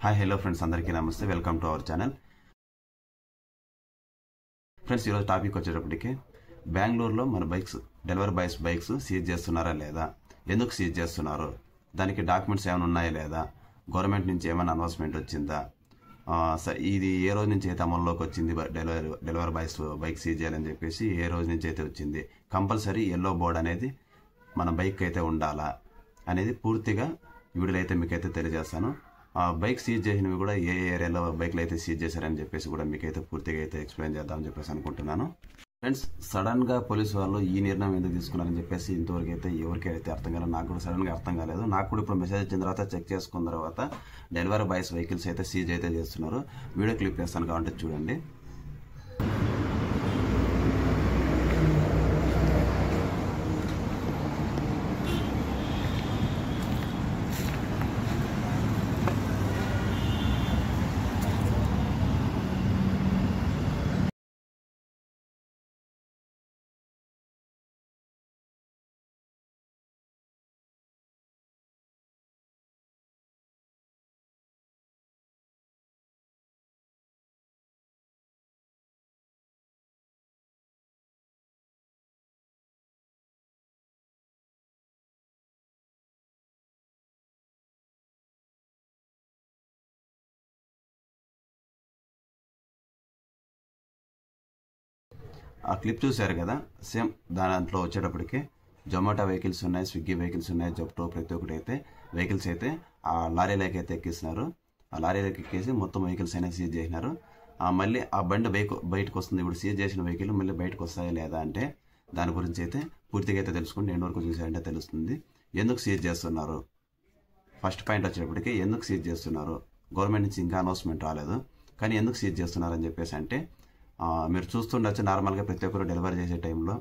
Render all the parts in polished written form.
Hi hello friends, అందరికీ నమస్తే. Welcome to our channel. Friends, ఈరోజు టాపిక్ వచ్చేటప్పటికి బెంగళూరులో మన డెలివరీ బాయ్స్ బైక్స్ సీజ్ చేస్తున్నారా లేదా, ఎందుకు సీజ్ చేస్తున్నారు, దానికి డాక్యుమెంట్స్ ఏమైనా ఉన్నాయా లేదా, గవర్నమెంట్ నుంచి ఏమైనా అనౌన్స్మెంట్ వచ్చిందా, ఇది ఏ రోజు నుంచి అయితే అమల్లోకి వచ్చింది, డెలివరీ బాయ్స్ బైక్ సీజ్ చేయాలని చెప్పేసి ఏ రోజు నుంచి అయితే వచ్చింది, కంపల్సరీ ఎల్లో బోర్డ్ అనేది మన బైక్ అయితే ఉండాలా అనేది పూర్తిగా వీడియోలో అయితే మీకైతే తెలియజేస్తాను. బైక్ సీజ్ చేసినవి కూడా ఏ ఏరియాలో బైక్లు అయితే సీజ్ చేశారని చెప్పేసి కూడా మీకైతే పూర్తిగా అయితే ఎక్స్ప్లెయిన్ చేద్దామని చెప్పేసి అనుకుంటున్నాను. ఫ్రెండ్స్, సడన్గా పోలీసు వాళ్ళు ఈ నిర్ణయం ఎందుకు తీసుకున్నారని చెప్పేసి ఇంతవరకు అయితే ఎవరికైతే అర్థం కాలేదు. నాకు కూడా సడన్గా అర్థం కాలేదు. నాకు కూడా ఇప్పుడు మెసేజ్ వచ్చిన తర్వాత చెక్ చేసుకున్న తర్వాత డెలివరీ బాయ్స్ వెహికల్స్ అయితే సీజ్ అయితే చేస్తున్నారు. వీడియో క్లిప్ చేస్తాను కాబట్టి చూడండి. ఆ క్లిప్ చూశారు కదా, సేమ్ దాంట్లో వచ్చేటప్పటికి జొమాటో వెహికల్స్ ఉన్నాయి, స్విగ్గీ వెహికల్స్ ఉన్నాయి, జెప్టో ప్రతి ఒక్కటి అయితే వెహికల్స్ అయితే ఆ లారీలోకి అయితే ఎక్కిస్తున్నారు. ఆ లారీలోకి ఎక్కేసి మొత్తం వెహికల్స్ అయినా సీజ్ చేసినారు. మళ్ళీ ఆ బండి బయటకు వస్తుంది. ఇప్పుడు సీజ్ చేసిన వెహికల్ మళ్ళీ బయటకు వస్తాయా లేదా అంటే దాని గురించి అయితే పూర్తిగా అయితే తెలుసుకుంటే ఎండ్ వరకు చూసారంటే తెలుస్తుంది. ఎందుకు సీజ్ చేస్తున్నారు, ఫస్ట్ పాయింట్ వచ్చేటప్పటికి ఎందుకు సీజ్ చేస్తున్నారు, గవర్నమెంట్ నుంచి ఇంకా అనౌన్స్మెంట్ రాలేదు కానీ ఎందుకు సీజ్ చేస్తున్నారు అని చెప్పేసి అంటే మీరు చూస్తుండొచ్చు, నార్మల్గా ప్రతి ఒక్కరు డెలివరీ చేసే టైంలో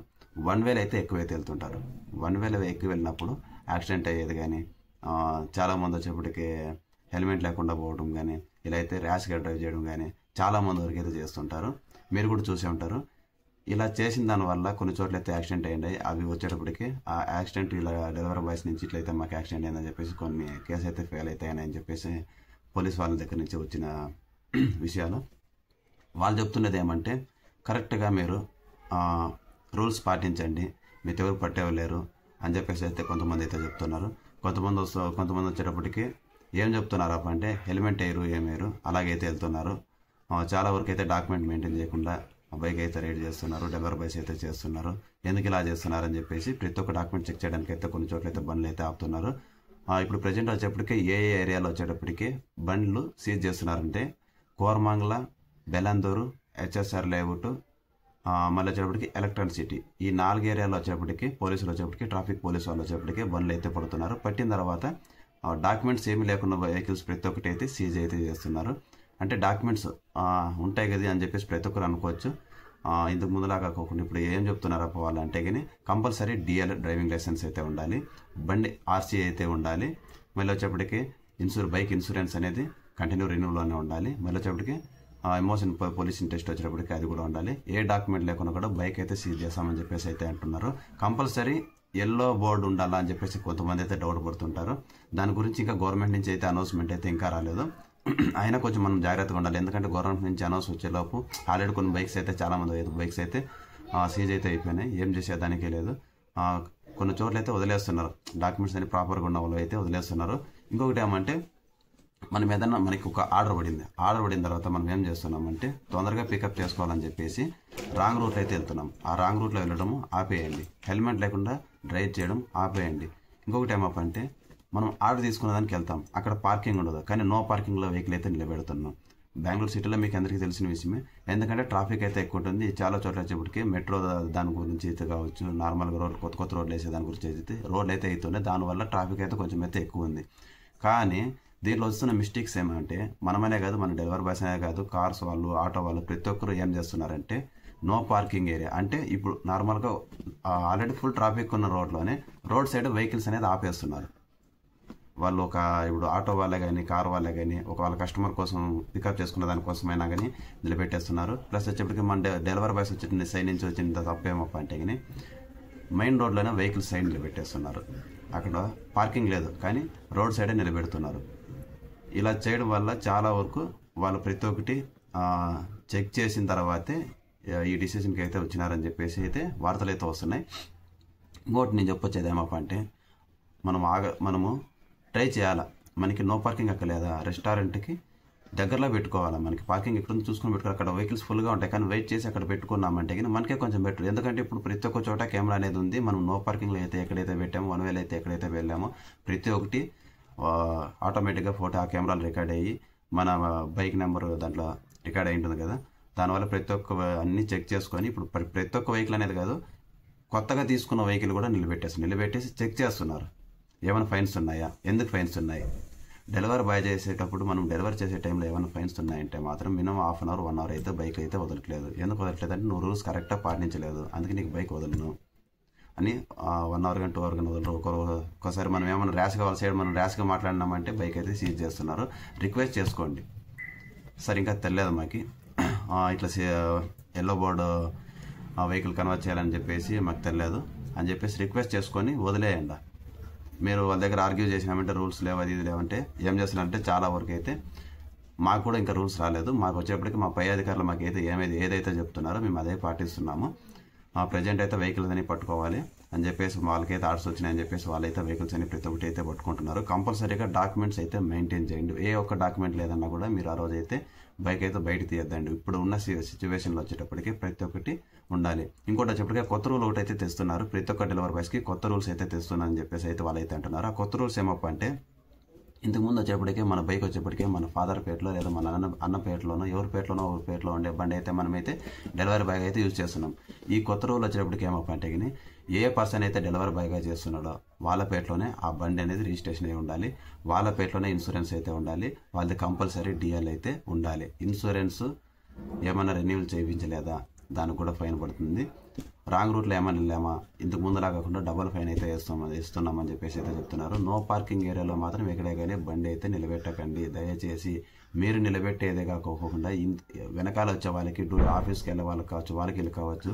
1 వేలు అయితే ఎక్కువైతే వెళ్తుంటారు. 1 వేలు ఎక్కువ వెళ్ళినప్పుడు యాక్సిడెంట్ అయ్యేది కానీ, చాలామంది వచ్చేప్పటికి హెల్మెట్ లేకుండా పోవడం కానీ, ఇలా అయితే ర్యాష్గా డ్రైవ్ చేయడం కానీ చాలామంది వరకు అయితే చేస్తుంటారు. మీరు కూడా చూసే ఉంటారు. ఇలా చేసిన దానివల్ల కొన్ని చోట్ల అయితే యాక్సిడెంట్ అయ్యాయి. అవి వచ్చేటప్పటికి ఆ యాక్సిడెంట్ ఇలా డెలివరీ బాయ్స్ నుంచి ఇట్లయితే మాకు యాక్సిడెంట్ అయిందని చెప్పేసి కొన్ని కేసు అయితే ఫెయిల్ అవుతాయని చెప్పేసి పోలీస్ వాళ్ళ దగ్గర నుంచి వచ్చిన విషయాలు. వాళ్ళు చెప్తున్నది ఏమంటే, కరెక్ట్గా మీరు రూల్స్ పాటించండి, మీరు ఎవరు పట్టేవాళ్ళేరు అని చెప్పేసి అయితే కొంతమంది అయితే చెప్తున్నారు. కొంతమంది వచ్చేటప్పటికి ఏం చెప్తున్నారు అంటే హెల్మెట్ వేయరు, ఏమేరు అలాగైతే వెళ్తున్నారు. చాలా వరకు అయితే డాక్యుమెంట్ మెయింటైన్ చేయకుండా బైక్ అయితే రైడ్ చేస్తున్నారు, డెలివరీ బాయ్స్ అయితే చేస్తున్నారు. ఎందుకు ఇలా చేస్తున్నారని చెప్పేసి ప్రతి ఒక్క డాక్యుమెంట్ చెక్ చేయడానికి అయితే కొన్ని చోట్ల అయితే బండ్లు అయితే ఆపుతున్నారు. ఇప్పుడు ప్రజెంట్ వచ్చేటప్పటికి ఏ ఏరియాలో వచ్చేటప్పటికి బండ్లు సీజ్ చేస్తున్నారంటే కోరమంగళ, బెలందూరు, హెచ్ఎస్ఆర్ లేఅవుట్, మళ్ళీ వచ్చేటప్పటికి ఎలక్ట్రానిక్ సిటీ, ఈ 4 ఏరియాలో వచ్చేప్పటికి పోలీసులు వచ్చేప్పటికి ట్రాఫిక్ పోలీసు వాళ్ళు వచ్చేప్పటికి బండ్లు అయితే పడుతున్నారు. పట్టిన తర్వాత డాక్యుమెంట్స్ ఏమీ లేకుండా వెహికల్స్ ప్రతి ఒక్కటి అయితే సీజ్ అయితే చేస్తున్నారు. అంటే డాక్యుమెంట్స్ ఉంటాయి కదా అని చెప్పేసి ప్రతి ఒక్కరు అనుకోవచ్చు. ఇంతకు ముందులాగా కాకుండా ఇప్పుడు ఏం చెప్తున్నారా పోవాలంటే కానీ కంపల్సరీ డిఎల్ డ్రైవింగ్ లైసెన్స్ అయితే ఉండాలి, బండి ఆర్సీ అయితే ఉండాలి, మళ్ళీ వచ్చేప్పటికి బైక్ ఇన్సూరెన్స్ అనేది కంటిన్యూ రెన్యూలోనే ఉండాలి, మళ్ళీ వచ్చేప్పటికి ఎమోషన్ పొల్యూషన్ టెస్ట్ వచ్చేటప్పటికి అది కూడా ఉండాలి. ఏ డాక్యుమెంట్ లేకుండా కూడా బైక్ అయితే సీజ్ చేస్తామని చెప్పేసి అయితే అంటున్నారు. కంపల్సరీ ఎల్లో బోర్డు ఉండాలా అని చెప్పేసి కొంతమంది అయితే డౌట్ పడుతుంటారు. దాని గురించి ఇంకా గవర్నమెంట్ నుంచి అయితే అనౌన్స్మెంట్ అయితే ఇంకా రాలేదు. అయినా కొంచెం మనం జాగ్రత్తగా ఉండాలి. ఎందుకంటే గవర్నమెంట్ నుంచి అనౌన్స్ వచ్చేలోపు ఆల్రెడీ కొన్ని బైక్స్ అయితే చాలామంది బైక్స్ అయితే సీజ్ అయితే అయిపోయినాయి. ఏం చేసేదానికే లేదు. కొన్ని చోట్ల అయితే వదిలేస్తున్నారు, డాక్యుమెంట్స్ అన్ని ప్రాపర్గా ఉన్న వాళ్ళు అయితే వదిలేస్తున్నారు. ఇంకొకటి ఏమంటే, మనం ఏదన్నా మనకి ఒక ఆర్డర్ పడిన తర్వాత మనం ఏం చేస్తున్నామంటే తొందరగా పికప్ చేసుకోవాలని చెప్పేసి రాంగ్ రూట్లో అయితే వెళ్తున్నాం. ఆ రాంగ్ రూట్లో వెళ్ళడం ఆపేయండి, హెల్మెట్ లేకుండా డ్రైవ్ చేయడం ఆపేయండి. ఇంకొకటి ఏమంటే, మనం ఆర్డర్ తీసుకున్న దానికి వెళ్తాం, అక్కడ పార్కింగ్ ఉండదు కానీ నో పార్కింగ్లో వెహికల్ అయితే నిలబెడుతున్నాం. బెంగళూరు సిటీలో మీకు అందరికీ తెలిసిన విషయమే. ఎందుకంటే ట్రాఫిక్ అయితే ఎక్కువ ఉంటుంది. చాలా చోట్ల వచ్చేప్పటికి మెట్రో దాని గురించి అయితే కావచ్చు, నార్మల్గా కొత్త రోడ్లు వేసే దాని గురించి అయితే రోడ్లు అయితే అవుతున్నాయి. దానివల్ల ట్రాఫిక్ అయితే కొంచెం అయితే ఎక్కువ ఉంది. కానీ దీంట్లో వస్తున్న మిస్టేక్స్ ఏమంటే, మనమనే కాదు, మన డెలివరీ బాయ్స్ అనే కాదు, కార్స్ వాళ్ళు, ఆటో వాళ్ళు ప్రతి ఒక్కరు ఏం చేస్తున్నారంటే నో పార్కింగ్ ఏరియా అంటే ఇప్పుడు నార్మల్గా ఆల్రెడీ ఫుల్ ట్రాఫిక్ ఉన్న రోడ్లోనే రోడ్ సైడ్ వెహికల్స్ అనేది ఆపేస్తున్నారు. వాళ్ళు ఇప్పుడు ఆటో వాళ్ళే కానీ, కార్ వాళ్ళే కానీ వాళ్ళ కస్టమర్ కోసం పికప్ చేసుకున్న దానికోసమైనా కానీ నిలబెట్టేస్తున్నారు. ప్లస్ వచ్చేప్పటికి మన డెలివరీ బాయ్స్ వచ్చిన సైడ్ నుంచి వచ్చిన తప్పేమప్ప అంటే కానీ మెయిన్ రోడ్లోనే వెహికల్స్ సైడ్ నిలబెట్టేస్తున్నారు. అక్కడ పార్కింగ్ లేదు కానీ రోడ్ సైడే నిలబెడుతున్నారు. ఇలా చేయడం వల్ల చాలా వరకు వాళ్ళు ప్రతి ఒక్కటి చెక్ చేసిన తర్వాతే ఈ డిసిషన్కి అయితే వచ్చినారని చెప్పేసి అయితే వార్తలు అయితే వస్తున్నాయి. ఇంకోటి నేను చెప్పొచ్చేది ఏమప్ప అంటే మనము ట్రై చేయాలా. మనకి నో పార్కింగ్ అక్కర్లేదా, రెస్టారెంట్కి దగ్గరలో పెట్టుకోవాలా. మనకి పార్కింగ్ ఎక్కడ చూసుకొని పెట్టుకోవాలి. అక్కడ వెహికల్స్ ఫుల్గా ఉంటాయి, కానీ వెయిట్ చేసి అక్కడ పెట్టుకున్నామంటే కానీ మనకే కొంచెం బెటర్. ఎందుకంటే ఇప్పుడు ప్రతి ఒక్క చోట కెమెరా అనేది ఉంది. మనం నో పార్కింగ్లో అయితే ఎక్కడైతే పెట్టామో, 1 వేలు అయితే ఎక్కడైతే వెళ్ళామో ప్రతి ఒక్కటి ఆటోమేటిక్గా ఫోటో ఆ కెమెరాలు రికార్డ్ అయ్యి మన బైక్ నెంబర్ దాంట్లో రికార్డ్ అయి ఉంటుంది కదా. దానివల్ల ప్రతి ఒక్క అన్ని చెక్ చేసుకొని ఇప్పుడు ప్రతి ఒక్క వెహికల్ అనేది కాదు, కొత్తగా తీసుకున్న వెహికల్ కూడా నిలబెట్టేసి చెక్ చేస్తున్నారు. ఏమైనా ఫైన్స్ ఉన్నాయా, ఎందుకు ఫైన్స్ ఉన్నాయి. డెలివరీ బాయ్ చేసేటప్పుడు మనం డెలివరీ చేసే టైంలో ఏమైనా ఫైన్స్ ఉన్నాయంటే మాత్రం మినిమం 1/2 అవర్ 1 అవర్ అయితే బైక్ అయితే వదలట్లేదు. ఎందుకు వదలట్లేదు అంటే నువ్వు రూల్స్ కరెక్ట్గా పాటించలేదు, అందుకే నీకు బైక్ వదలను అని 1 అవర్ కానీ 2 అవర్ కానీ వదలరు. ఒక్కోసారి మనం ఏమైనా ర్యాష్గా వాళ్ళ సైడ్ మనం ర్యాష్గా మాట్లాడినామంటే బైక్ అయితే సీజ్ చేస్తున్నారు. రిక్వెస్ట్ చేసుకోండి సార్, ఇంకా తెలియదు మాకు ఇట్లా ఎల్లో బోర్డు వెహికల్ కన్వర్ట్ చేయాలని చెప్పేసి మాకు తెలియదు అని చెప్పేసి రిక్వెస్ట్ చేసుకొని వదిలేయండి. మీరు వాళ్ళ దగ్గర ఆర్గ్యూ చేసినామంటే రూల్స్ లేవు అది ఇది లేవంటే ఏం చేస్తున్నారంటే చాలా వరకు అయితే మాకు కూడా ఇంకా రూల్స్ రాలేదు. మాకు వచ్చేప్పటికి మా పై అధికారులు మాకైతే ఏదైతే చెప్తున్నారో మేము అదే పాటిస్తున్నాము. ప్రజెంట్ అయితే వెహికల్స్ అని పట్టుకోవాలి అని చెప్పేసి వాళ్ళకైతే ఆర్డర్స్ వచ్చినాయని చెప్పేసి వాళ్ళైతే వెహికల్స్ అని ప్రతి ఒక్కటి అయితే పట్టుకుంటున్నారు. కంపల్సరీగా డాక్యుమెంట్స్ అయితే మెయింటైన్ చేయండి. ఏ ఒక్క డాక్యుమెంట్ లేదన్నా కూడా మీరు ఆ రోజు అయితే బైక్ అయితే బయట తీయద్దండి. ఇప్పుడు ఉన్న సిచ్యువేషన్లో వచ్చేటప్పటికి ప్రతి ఒక్కటి ఉండాలి. ఇంకోటి వచ్చేప్పటికీ కొత్త రూల్ ఒకటి అయితే తెస్తున్నారు. ప్రతి ఒక్క డెలివరీ బాయ్స్కి కొత్త రూల్స్ అయితే తెస్తున్నారని చెప్పేసి అయితే వాళ్ళు అయితే అంటున్నారు. ఆ కొత్త రూల్స్ ఏమప్ప అంటే ఇంతకుముందు వచ్చేప్పటికే మన బైక్ వచ్చేప్పటికే మన ఫాదర్ పేటలో లేదా మన అన్న పేటలోనో ఎవరి పేటలో ఉండే బండి అయితే మనమైతే డెలివరీ బాయ్గా అయితే యూజ్ చేస్తున్నాం. ఈ కొత్త రూల్ వచ్చేప్పటికి ఏమప్ప అంటే కానీ ఏ పర్సన్ అయితే డెలివరీ బాయ్గా చేస్తున్నాడో వాళ్ళ పేటలోనే ఆ బండి అనేది రిజిస్ట్రేషన్ అయి ఉండాలి. వాళ్ళ పేటలోనే ఇన్సూరెన్స్ అయితే ఉండాలి. వాళ్ళది కంపల్సరీ డిఎల్ అయితే ఉండాలి. ఇన్సూరెన్స్ ఏమైనా రెన్యూవల్ చేయించలేదా దానికి కూడా ఫైన్ పడుతుంది. రాంగ్ రూట్లో ఏమైనా వెళ్ళామా ఇంతకు ముందులా కాకుండా డబల్ ఫైన్ అయితే ఇస్తున్నామని చెప్పేసి అయితే చెప్తున్నారు. నో పార్కింగ్ ఏరియాలో మాత్రం ఎక్కడే కానీ బండి అయితే నిలబెట్టకండి. దయచేసి మీరు నిలబెట్టేదే కాకోకుండా వెనకాల వచ్చే వాళ్ళకి ఆఫీస్కి వెళ్ళే వాళ్ళకి కావచ్చు, వాళ్ళకి వెళ్ళి కావచ్చు,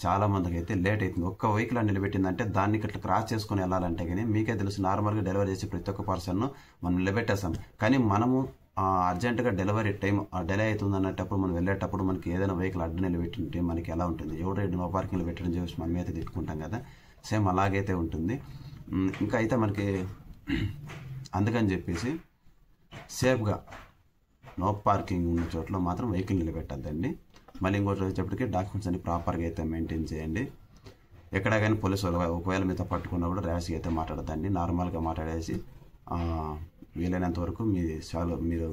చాలా మందికి అయితే లేట్ అవుతుంది. ఒక్క వెహికల్ నిలబెట్టిందంటే దాన్ని ఇట్లా క్రాస్ చేసుకుని వెళ్ళాలంటే కానీ మీకే తెలుసు నార్మల్గా డెలివరీ చేసి ప్రతి ఒక్క పర్సన్ను మనం నిలబెట్టేస్తాం. కానీ మనము అర్జెంటుగా డెలివరీ టైం డిలే అవుతుంది అన్నప్పుడు మనం వెళ్ళేటప్పుడు మనకి ఏదైనా వెహికల్ అడ్డు నిలబెట్టింటే మనకి ఎలా ఉంటుంది, ఎవడో నో పార్కింగ్లో పెట్టడం చేసి మనం అయితే తిట్టుకుంటాం కదా, సేమ్ అలాగైతే ఉంటుంది. ఇంకా అయితే మనకి అందుకని చెప్పేసి సేఫ్గా నో పార్కింగ్ ఉన్న చోట్ల మాత్రం వెహికల్ నిలబెట్టద్దండి. మళ్ళీ ఇంకోటి వచ్చేప్పటికి డాక్యుమెంట్స్ అన్ని ప్రాపర్గా అయితే మెయింటైన్ చేయండి. ఎక్కడ కానీ పోలీసు వాళ్ళు ఒకవేళ మీతో పట్టుకున్నా కూడా ర్యాష్గా అయితే మాట్లాడద్దండి. నార్మల్గా మాట్లాడేసి వీలైనంత వరకు మీరు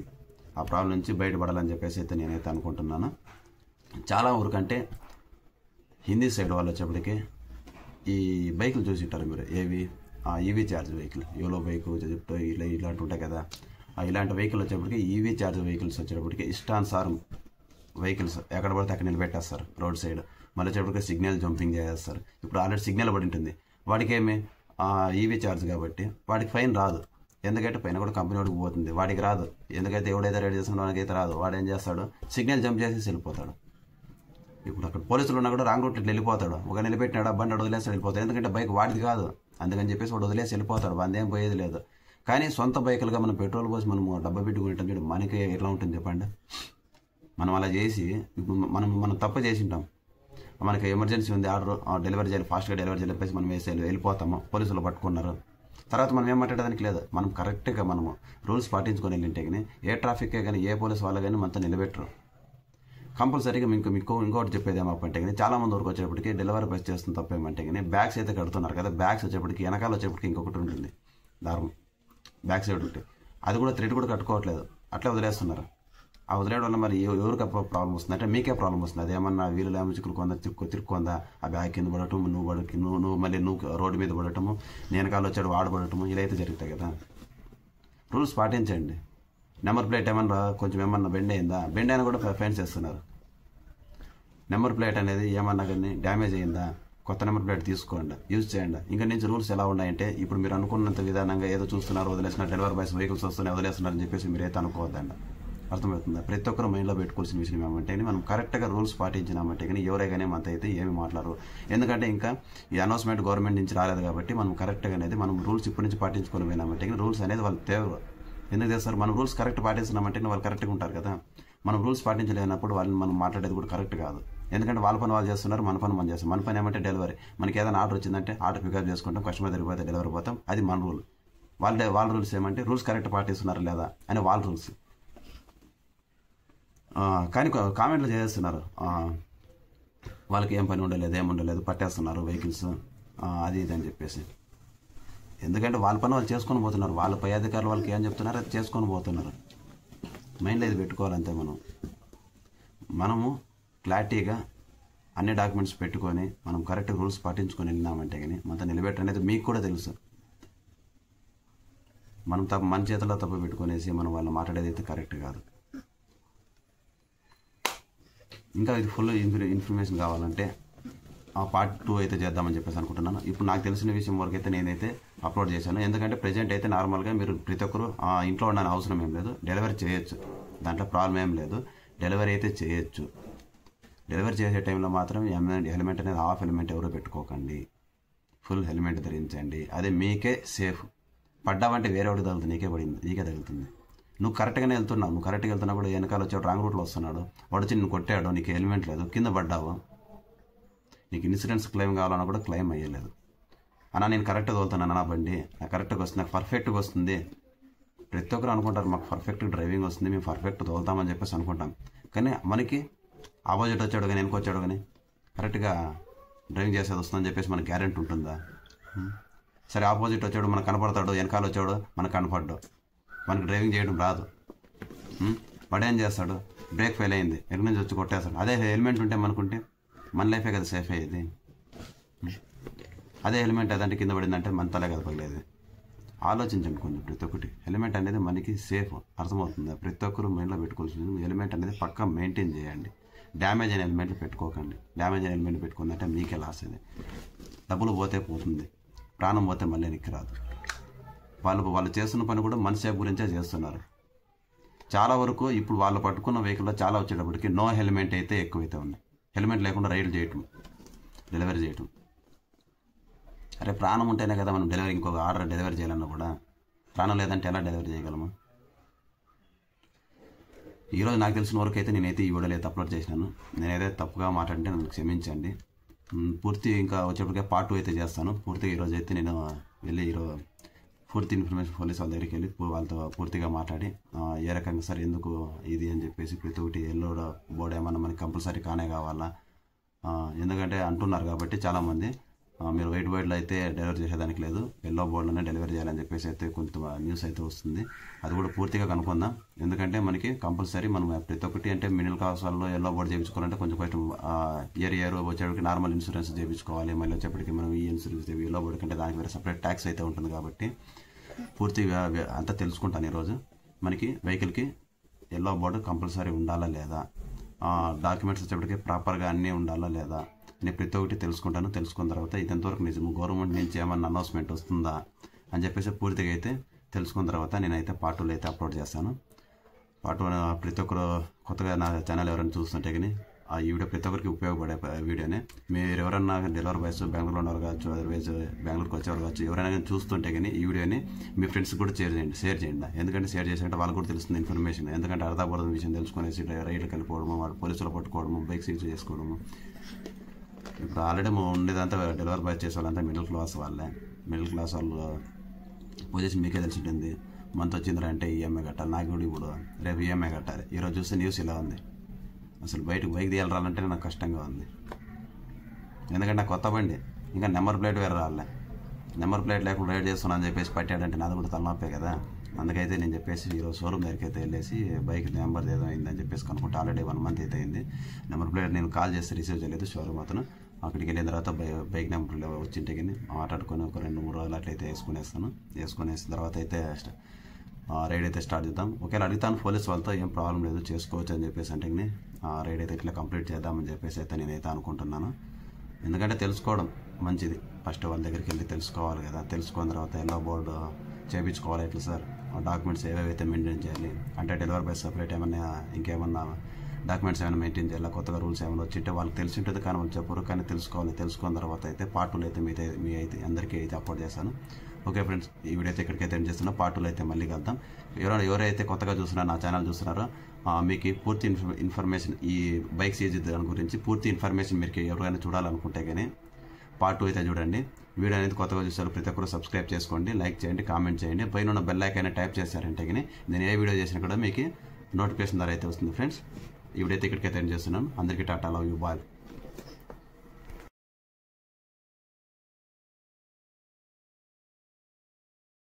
ఆ ప్రాబ్లం నుంచి బయటపడాలని చెప్పేసి అయితే నేనైతే అనుకుంటున్నాను. చాలా ఊరికంటే హిందీ సైడ్ వాళ్ళు వచ్చేప్పటికి ఈ బైకులు చూసి ఉంటారు మీరు, ఏవి EV charge vehicle, YOLO bike చెప్తే ఇలాంటి ఉంటాయి కదా. ఇలాంటి వెహికల్ వచ్చేప్పటికి ఈవీ ఛార్జ్ వెహికల్స్ వచ్చేటప్పటికి ఇష్టానుసారం వెహికల్స్ ఎక్కడ పడితే అక్కడ నిలబెట్టేస్తారు రోడ్ సైడ్. మళ్ళీ వచ్చేప్పటికి సిగ్నల్ జంపింగ్ చేస్తారు. ఇప్పుడు ఆల్రెడీ సిగ్నల్ పడి ఉంటుంది, వాడికి ఏమి ఈవీ ఛార్జ్ కాబట్టి వాడికి ఫైన్ రాదు. ఎందుకంటే పైన కూడా కంపెనీ వాడికి పోతుంది, వాడికి రాదు. ఎందుకైతే ఎవడైతే రెడీ చేస్తున్నాడో వాడికైతే రాదు. వాడు ఏం చేస్తాడు, సిగ్నల్ జంప్ చేసేసి వెళ్ళిపోతాడు. ఇప్పుడు అక్కడ పోలీసులు ఉన్నా కూడా రాంగ్ రూట్లో వెళ్ళిపోతాడు. ఒక నిలబెట్టినాడు బండి వదిలేసి వెళ్ళిపోతాడు. ఎందుకంటే బైక్ వాడిది కాదు, అందుకని చెప్పేసి వాడు వదిలేసి వెళ్ళిపోతాడు. వాడిని ఏం పోయేది లేదు. కానీ సొంత బైకులుగా మనం పెట్రోల్ పోసి మనం డబ్బా పెట్టుకుంటాం, మనకి ఎట్లా ఉంటుంది చెప్పండి. మనం అలా చేసి మనం తప్పు చేసి ఉంటాం. మనకి ఎమర్జెన్సీ ఉంది, ఆర్డర్ డెలివరీ చేయాలి, ఫాస్ట్గా డెలివరీ చేయాలి చెప్పేసి మనం వెళ్ళిపోతాము. పోలీసులు పట్టుకున్నారు, తర్వాత మనం ఏం మాట్లాడడానికి లేదు. మనం కరెక్ట్గా మనము రూల్స్ పాటించుకొని వెళ్ళింటే కానీ ఏ ట్రాఫిక్కే కానీ ఏ పోలీసు వాళ్ళు కానీ మనతో నిలబెట్టరు. కంపల్సరీగా మీకు ఇంకోటి చెప్పేది ఏమంటే కానీ చాలా మంది వరకు వచ్చేప్పటికి డెలివరీ బస్ చేస్తున్న తప్ప ఏమంటే కానీ బ్యాగ్స్ అయితే కడుతున్నారు కదా. బ్యాగ్స్ వచ్చేప్పటికి వెనకాల వచ్చేప్పటికి ఇంకొకటి ఉంటుంది దారం, బ్యాక్ సైడ్ ఉంటే అది కూడా థ్రెడ్ కూడా కట్టుకోవట్లేదు, అట్లా వదిలేస్తున్నారు. ఆ వదిలేయడం వల్ల మరి ఎవరికి ప్రాబ్లం వస్తుంది అంటే మీకే ప్రాబ్లం వస్తుంది. అదేమన్నా వీళ్ళు లేమచుకులు కొందా తిరుక్కుందా ఆ బ్యాగ్ కింద పడటం, నువ్వు మళ్ళీ రోడ్డు మీద పడటము, నేను కాళ్ళు వచ్చాడు వాడు పడటము, ఇలా అయితే జరుగుతాయి కదా. రూల్స్ పాటించండి. నెంబర్ ప్లేట్ ఏమన్నా కొంచెం ఏమన్నా బెండ్ అయినా కూడా ఫైన్స్ చేస్తున్నారు. నెంబర్ ప్లేట్ అనేది ఏమన్నా కానీ డ్యామేజ్ అయిందా కొత్త నెంబర్ ప్లేట్ తీసుకోండి, యూజ్ చేయండి. ఇంకా నుంచి రూల్స్ ఎలా ఉన్నాయంటే ఇప్పుడు మీరు అనుకున్నంత విధానంగా ఏదో చూస్తున్నారు, వదిలేస్తున్నారు, డెలివరీ బాయ్స్ వెహికల్స్ వస్తున్నాయి వదిలేస్తున్నారని చెప్పేసి మీరు అయితే అనుకోవద్దండి. అర్థమవుతుందా? ప్రతి ఒక్కరు మైండ్లో పెట్టుకోవాల్సిన విషయం ఏమంటే మనం కరెక్ట్గా రూల్స్ పాటించినామంటే కానీ ఎవరే కానీ మనతో అయితే ఏమి మాట్లాడరు. ఎందుకంటే ఇంకా ఈ అనౌన్స్మెంట్ గవర్నమెంట్ నుంచి రాలేదు కాబట్టి మనం కరెక్ట్గా అనేది మనం రూల్స్ ఇప్పటి నుంచి పాటించుకొని పోయినామంటే కానీ రూల్స్ అనేది వాళ్ళు ఎందుకు చేస్తారు? మనం రూల్స్ కరెక్ట్ పాటిస్తున్నామంటే వాళ్ళు కరెక్ట్గా ఉంటారు కదా. మనం రూల్స్ పాటించలేనప్పుడు వాళ్ళని మనం మాట్లాడేది కూడా కరెక్ట్ కాదు. ఎందుకంటే వాళ్ళ పని వాళ్ళు చేస్తున్నారు, మన పని మనం చేస్తాం. మన పని ఏమంటే డెలివరీ. మనకి ఏదైనా ఆర్డర్ వచ్చిందంటే ఆర్డర్ పికప్ చేసుకుంటాం, కస్టమర్ దగ్గరికి పోతే డెలివరీ పోతాం. అది మన రూల్. వాళ్ళ రూల్స్ ఏమంటే రూల్స్ కరెక్ట్ పాటిస్తున్నారు లేదా అని వాళ్ళ రూల్స్. కానీ కామెంట్లు చేస్తున్నారు, వాళ్ళకి ఏం పని ఉండలేదు, ఏముండలేదు, పట్టేస్తున్నారు వెహికల్స్ అది ఇది అని చెప్పేసి. ఎందుకంటే వాళ్ళ పని వాళ్ళు చేసుకొని పోతున్నారు. వాళ్ళ పై అధికారులు వాళ్ళకి ఏం చెప్తున్నారు అది చేసుకొని పోతున్నారు. మైండ్లో ఇది పెట్టుకోవాలంతే. మనము క్లారిటీగా అన్ని డాక్యుమెంట్స్ పెట్టుకొని మనం కరెక్ట్ రూల్స్ పాటించుకొని వెళ్ళినామంటే కానీ మనతో నిలబెట్టనేది మీకు కూడా తెలుసు. మనం మన చేతిలో తప్పు పెట్టుకునేసి మనం వాళ్ళు మాట్లాడేది అయితే కరెక్ట్ కాదు. ఇంకా ఇది ఫుల్ ఇన్ఫర్మేషన్ కావాలంటే పార్ట్ 2 అయితే చేద్దామని చెప్పేసి అనుకుంటున్నాను. ఇప్పుడు నాకు తెలిసిన విషయం వరకు అయితే నేనైతే అప్లోడ్ చేశాను. ఎందుకంటే ప్రజెంట్ అయితే నార్మల్గా మీరు ప్రతి ఒక్కరు ఇంట్లో ఉండని అవసరం ఏం లేదు, డెలివరీ చేయొచ్చు. దాంట్లో ప్రాబ్లం ఏం లేదు, డెలివరీ అయితే చేయొచ్చు. డెలివరీ చేసే టైంలో మాత్రం హెల్మెట్ అనేది హాఫ్ హెల్మెట్ ఎవరో పెట్టుకోకండి, ఫుల్ హెల్మెట్ ధరించండి. అదే మీకే సేఫ్. పడ్డావంటే వేరే వాడికి తగులుతుంది, నీకే తగులుతుంది. నువ్వు కరెక్ట్గానే వెళ్తున్నావు, నువ్వు కరెక్ట్గా వెళ్తున్నా కూడా వెనకాల వచ్చాడు రాంగ్ రూట్లో వస్తున్నాడు, వాడు వచ్చి నిన్ను కొట్టాడు, నీకు హెల్మెట్ లేదు, కింద పడ్డావు, నీకు ఇన్సూరెన్స్ క్లెయిమ్ కావాలన్నా కూడా క్లెయిమ్ అయ్యలేదు. అన్నా నేను కరెక్ట్గా తోలుతున్నాను నా బండి, నాకు కరెక్ట్గా వస్తుంది, నాకు పర్ఫెక్ట్గా వస్తుంది. ప్రతి ఒక్కరు అనుకుంటారు మాకు పర్ఫెక్ట్ డ్రైవింగ్ వస్తుంది, మేము పర్ఫెక్ట్ తోలుతామని చెప్పేసి అనుకుంటాం. కానీ మనకి ఆపోజిట్ వచ్చాడు కానీ వెనుక వచ్చాడు కానీ కరెక్ట్గా డ్రైవింగ్ చేసేది వస్తుందని చెప్పేసి మనకు గ్యారెంటీ ఉంటుందా? సరే ఆపోజిట్ వచ్చాడు మనకు కనపడతాడు, వెనకాల వచ్చాడు మనకు కనపడ్డాడు, మనకు డ్రైవింగ్ చేయడం రాదు. వాడు ఏం చేస్తాడు? బ్రేక్ ఫెయిల్ అయింది, ఎక్కడి నుంచి వచ్చి కొట్టేస్తాడు. అదే హెల్మెట్ ఉంటే మనకుంటే మన లైఫే కదా సేఫ్ అయ్యేది. అదే హెల్మెట్ అదంటే కింద పడిందంటే మన తలే కదా పగలేదు. ఆలోచించండి కొంచెం. ప్రతి ఒక్కటి హెల్మెట్ అనేది మనకి సేఫ్, అర్థమవుతుంది. ప్రతి ఒక్కరు మైండ్లో పెట్టుకోవాల్సింది హెల్మెట్ అనేది పక్కా మెయింటైన్ చేయండి. డ్యామేజ్ అయిన హెల్మెట్లు పెట్టుకోకండి. డ్యామేజ్ అయిన హెల్మెట్ పెట్టుకుందంటే మీకే లాస్ అది. డబ్బులు పోతే పోతుంది, ప్రాణం పోతే మళ్ళీ వెనక్కి రాదు. వాళ్ళు చేస్తున్న పని కూడా మన సేఫ్ గురించే చేస్తున్నారు. చాలా వరకు ఇప్పుడు వాళ్ళు పట్టుకున్న వెహికల్లో చాలా వచ్చేటప్పటికి నో హెల్మెట్ అయితే ఎక్కువైతే ఉన్నాయి. హెల్మెట్ లేకుండా రైడ్ చేయటం, డెలివరీ చేయటం. అరే ప్రాణం ఉంటేనే కదా మనం ఇంకొక ఆర్డర్ డెలివరీ చేయాలన్నా కూడా. ప్రాణం లేదంటే ఎలా డెలివరీ చేయగలము? ఈరోజు నాకు తెలిసిన వరకు అయితే నేనైతే ఈ వీడియోలో అయితే అప్లోడ్ చేసినాను. నేనైతే తప్పుగా మాట్లాడితే నన్ను క్షమించండి. పూర్తి ఇంకా వచ్చేప్పటికే పార్ట్ 2 అయితే చేస్తాను. పూర్తిగా ఈరోజు అయితే నేను వెళ్ళి పూర్తి ఇన్ఫర్మేషన్ పోలీస్ వాళ్ళ దగ్గరికి వెళ్ళి వాళ్ళతో పూర్తిగా మాట్లాడి ఏ రకంగా సార్ ఎందుకు ఇది అని చెప్పేసి ప్రతి ఒక్కటి ఎల్లో బోర్డు ఏమన్నా మనకి కంపల్సరీ కానే కావాలా, ఎందుకంటే అంటున్నారు కాబట్టి చాలామంది మీరు వైట్లో అయితే డెలివరీ చేసేదానికి లేదు, ఎల్లో బోర్డులోనే డెలివరీ చేయాలని చెప్పేసి అయితే కొంత న్యూస్ అయితే వస్తుంది. అది కూడా పూర్తిగా కనుక్కుందాం. ఎందుకంటే మనకి కంపల్సరీ మనం ప్రతి ఒక్కటి అంటే మిడిల్ క్లాస్ వాళ్ళు ఎల్లో బోర్డు చేయించుకోవాలంటే కొంచెం ఇయర్ వచ్చేటికి నార్మల్ ఇన్సూరెన్స్ చేయించుకోవాలి. మళ్ళీ వచ్చేప్పటికి మనం ఈ ఇన్సూరెన్స్ ఎల్లో బోర్డు కంటే దానికి వేరే సపరేట్ ట్యాక్స్ అయితే ఉంటుంది. కాబట్టి పూర్తిగా అంతా తెలుసుకుంటాను ఈరోజు. మనకి వెహికల్కి ఎల్లో బోర్డు కంపల్సరీ ఉండాలా లేదా, డాక్యుమెంట్స్ వచ్చేప్పటికి ప్రాపర్గా అన్నీ ఉండాలా లేదా నేను ప్రతి ఒక్కటి తెలుసుకుంటాను. తెలుసుకున్న తర్వాత ఇది ఎంతవరకు నిజము, గవర్నమెంట్ నుంచి ఏమన్నా అనౌన్స్మెంట్ వస్తుందా అని చెప్పేసి పూర్తిగా అయితే తెలుసుకున్న తర్వాత నేనైతే పార్ట్ 2 అయితే అప్లోడ్ చేస్తాను. పార్ట్ 1 ప్రతి ఒక్కరు కొత్తగా నా ఛానల్ ఎవరైనా చూస్తుంటే కానీ ఈ వీడియో ప్రతి ఒక్కరికి ఉపయోగపడే వీడియోనే. మీరు ఎవరన్నా డెలివరీ బాయ్స్ బెంగళూరులో ఉన్నవారు కావచ్చు, అదర్వైజ్ బెంగళూరుకి వచ్చేవారు కావచ్చు, ఎవరైనా కానీ చూస్తుంటే కానీ ఈ వీడియోని మీ ఫ్రెండ్స్కి కూడా షేర్ చేయండి. ఎందుకంటే షేర్ చేసినట్టు వాళ్ళకి కూడా తెలుస్తుంది ఇన్ఫర్మేషన్. ఎందుకంటే అర్థపడుతున్న విషయం తెలుసుకునేసి రైడ్కి వెళ్ళిపోవడము, వాడు పోలీసులు పట్టుకోవడము, బైక్ సీజ్ చేసుకోవడము. ఇప్పుడు ఆల్రెడీ ఉండేదంతా డెలివరీ బాయ్ చేసే వాళ్ళంతా మిడిల్ క్లాస్ వాళ్ళే. మిడిల్ క్లాస్ వాళ్ళు పొజిషన్ మీకే తెలిసి ఉంటుంది. మంత్ వచ్చిందిరా అంటే ఈఎంఐ కట్టాలి, నాకు కూడా ఇప్పుడు రేపు ఈఎంఐ కట్టాలి. ఈరోజు చూస్తే న్యూస్ ఇలా ఉంది. అసలు బయటకు బైక్ తీయాలి రాలంటే నాకు కష్టంగా ఉంది. ఎందుకంటే నాకు కొత్త బండి, ఇంకా నెంబర్ ప్లేట్ వేరే రాలే. నెంబర్ ప్లేట్ లేకుండా రైడ్ చేస్తున్నా అని చెప్పేసి పట్టాడంటే నాది కూడా తలనొప్పే కదా. అందుకైతే నేను చెప్పేసి ఈరోజు షోరూమ్ దగ్గరికి అయితే వెళ్ళేసి బైక్ నెంబర్ ఏదో అయిందని చెప్పేసి కనుక్కుంటే ఆల్రెడీ 1 మంత్ అయితే అయింది. నెంబర్ ప్లేట్ నేను కాల్ చేస్తే రిసీవ్ చేయలేదు షోరూమ్ అతను. అక్కడికి వెళ్ళిన తర్వాత బైక్ నెంబర్ వచ్చింటే కానీ మాట్లాడుకొని ఒక 2-3 రోజులు అట్లయితే వేసుకునేసిన తర్వాత అయితే రైడ్ అయితే స్టార్ట్ చేద్దాం. ఒకవేళ అడుగుతాను పోలీస్ వాళ్ళతో, ఏం ప్రాబ్లం లేదు చేసుకోవచ్చు అని చెప్పేసి అంటే రైడ్ అయితే ఇట్లా కంప్లీట్ చేద్దామని చెప్పేసి అయితే నేనైతే అనుకుంటున్నాను. ఎందుకంటే తెలుసుకోవడం మంచిది. ఫస్ట్ వాళ్ళ దగ్గరికి వెళ్ళి తెలుసుకోవాలి కదా. తెలుసుకున్న తర్వాత ఎల్లో బోర్డు చేయించుకోవాలి. ఎట్లా సార్ డాక్యుమెంట్స్ ఏవేవైతే మెయింటైన్ చేయాలి అంటే డెలివరీ బై సపరేట్ ఏమన్నా ఇంకేమన్నా డాక్యుమెంట్స్ ఏమైనా మెయింటైన్ చేయాలి, కొత్తగా రూల్స్ ఏమైనా వచ్చింటే వాళ్ళకి తెలిసి ఉంటుంది. కానీ వాళ్ళు చెప్పరు, కానీ తెలుసుకోవాలి. తెలుసుకున్న తర్వాత అయితే పార్ట్ 2 అయితే మీ అయితే అందరికీ అయితే అప్లోడ్ చేస్తాను. ఓకే ఫ్రెండ్స్, ఈ వీడియో అయితే ఇక్కడికైతే ఎండ్ చేస్తున్నా. పార్ట్ 2లో అయితే మళ్ళీ కలుద్దాం. ఎవరైతే కొత్తగా చూస్తున్నారో, నా ఛానల్ చూస్తున్నారో, మీకు పూర్తి ఇన్ఫర్మేషన్ ఈ బైక్స్ ఏజ్ దాని గురించి పూర్తి ఇన్ఫర్మేషన్ మీరు ఎవరైనా చూడాలనుకుంటే కానీ పార్ట్ 2 అయితే చూడండి. వీడియో అనేది కొత్తగా చూస్తారు ప్రతి ఒక్కరు సబ్స్క్రైబ్ చేసుకోండి, లైక్ చేయండి, కామెంట్ చేయండి. పైన ఉన్న బెల్ ఐకాన్ టైప్ చేశారంటే కానీ నేను ఏ వీడియో చేసినా కూడా మీకు నోటిఫికేషన్ ద్వారా అయితే వస్తుంది. ఫ్రెండ్స్, ఈ వీడియో అయితే ఇక్కడికైతే ఎండ్ చేస్తున్నాను. అందరికీ టాటా, లవ్ యూ, బాయ్.